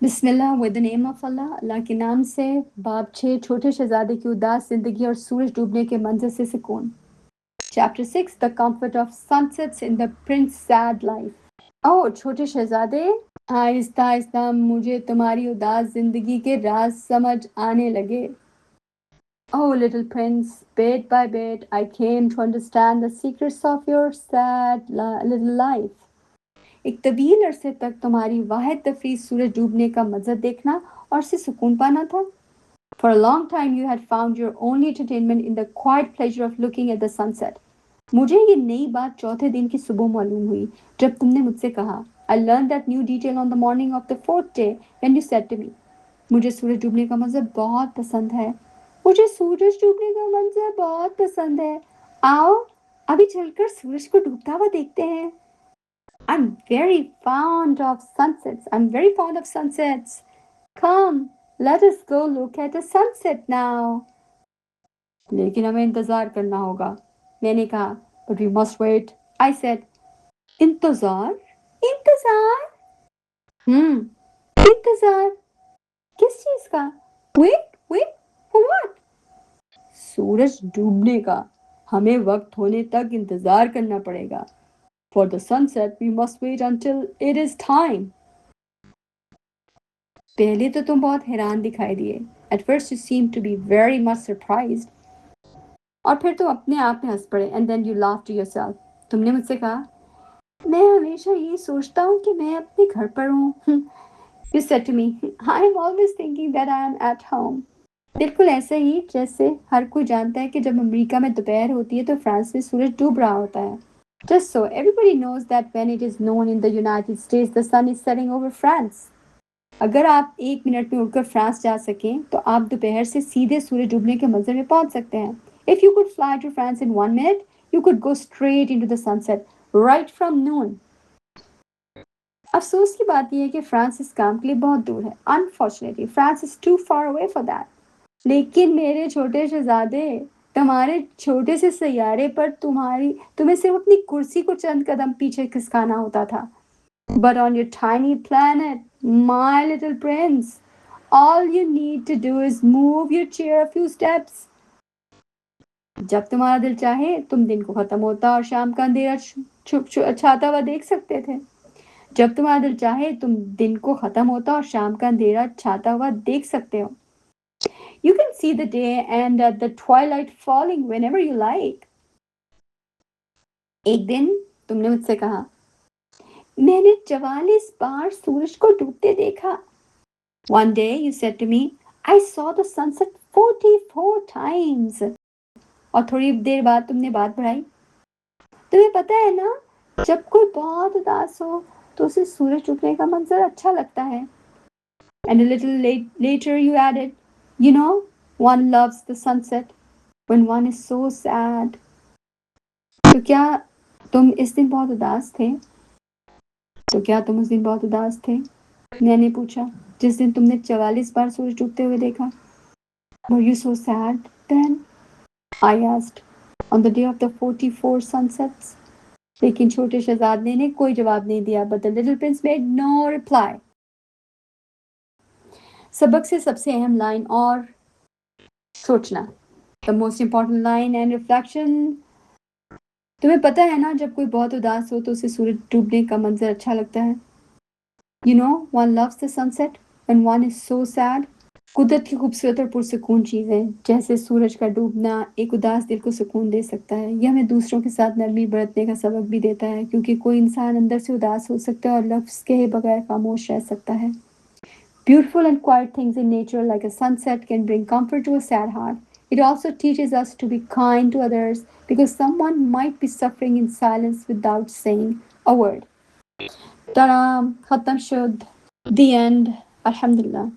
Bismillah with the name of Allah, अल्लाह के नाम से। बाब 6, छोटे शहजादे की उदास जिंदगी और सूरज डूबने के मंजर से सुकून। Chapter 6, the comfort of sunsets in the prince sad life. Oh छोटे शहजादे, आहिस्ता आहिस्ता मुझे तुम्हारी उदास जिंदगी के राज समझ आने लगे। Oh, little prince, bit by bit I came to understand the secrets of your sad little life. एक तवील अरसे तक तुम्हारी वाहिद तफरीह सूरज डूबने का मंजर देखना और से सुकून पाना था। For a long time you had found your only entertainment in the quiet pleasure of looking at the sunset. मुझे ये नई बात चौथे दिन की सुबह मालूम हुई जब तुमने मुझसे कहा I learned that new detail on the morning of the fourth day when you said to me. मुझे सूरज डूबने का मंजर बहुत पसंद है। मुझे सूरज डूबने का मंजर बहुत पसंद है। आओ अभी चलकर सूरज को डूबता हुआ देखते हैं। I'm very fond of sunsets. I'm very fond of sunsets. Come, let us go look at a sunset now. लेकिन हमें इंतजार करना होगा, मैंने कहा। But we must wait. I said. इंतजार? इंतजार? इंतजार? किस चीज का? Wait, wait, for what? सूरज डूबने का। हमें वक्त होने तक इंतजार करना पड़ेगा। For the sunset, we must wait until it is time. पहले तो तुम बहुत हैरान दिखाई दिए। At first you seemed to be very much surprised. और फिर तुम अपने आप में हंस पड़े। And then you laughed to yourself. तुमने मुझसे कहा, मैं हमेशा ये सोचता हूँ कि मैं अपने घर पर हूँ। You said to me, I am always thinking that I am at home. बिल्कुल ऐसे ही जैसे हर कोई जानता है कि जब अमेरिका में दोपहर होती है तो फ्रांस में सूरज डूब रहा होता है। Just so everybody knows that when it is known in the United States the sun is setting over France. अगर आप 1 मिनट में उड़कर फ्रांस जा सकें तो आप दोपहर से सीधे सूरज डूबने के मंजर में पहुंच सकते हैं। If you could fly to France in 1 minute, you could go straight into the sunset right from noon. अफसोस की बात यह है कि फ्रांस इस काम के लिए बहुत दूर है। Unfortunately, France is too far away for that. लेकिन मेरे छोटे शहजादे, तुम्हारे छोटे से सैयारे पर तुम्हें सिर्फ अपनी कुर्सी को चंद कदम पीछे खिसकाना होता था। But on your tiny planet, my little prince, all you need to do is move your chair a few steps. जब तुम्हारा दिल चाहे तुम दिन को खत्म होता और शाम का अंधेरा छाता हुआ देख सकते थे। जब तुम्हारा दिल चाहे तुम दिन को खत्म होता और शाम का अंधेरा छाता हुआ देख सकते हो। You can see the day and the twilight falling whenever you like. एक दिन तुमने मुझसे कहा, मैंने 44 बार सूरज को डूबते देखा। One day you said to me, I saw the sunset 44 times. और थोड़ी देर बाद तुमने बात बढ़ाई, तुम्हें पता है ना, जब कोई बहुत उदास हो तो उसे सूरज डूबने का मंजर अच्छा लगता है। And a little later you added, you know, one loves the sunset when one is so sad. तो क्या तुम इस दिन बहुत उदास थे? तो क्या तुम उस दिन बहुत उदास थे? मैंने पूछा, जिस दिन तुमने 44 बार सूरज डूबते हुए देखा। Were you so sad then? I asked. On the day of the 44 sunsets. लेकिन छोटे शहजादे ने कोई जवाब नहीं दिया। But the little prince made no reply. सबक से सबसे अहम लाइन और सोचना। The most important line and reflection. तुम्हें पता है ना, जब कोई बहुत उदास हो तो उसे सूरज डूबने का मंजर अच्छा लगता है। You know, one loves the sunset when one is so sad. कुदरत की खूबसूरत और पुरसुकून चीज़ें जैसे सूरज का डूबना एक उदास दिल को सुकून दे सकता है। यह हमें दूसरों के साथ नरमी बरतने का सबक भी देता है, क्योंकि कोई इंसान अंदर से उदास हो सकता है और लफ्ज़ कहे बगैर खामोश रह सकता है। Beautiful and quiet things in nature like a sunset can bring comfort to a sad heart. It also teaches us to be kind to others because someone might be suffering in silence without saying a word. Ta-da! Khatam shud. The end. Alhamdulillah.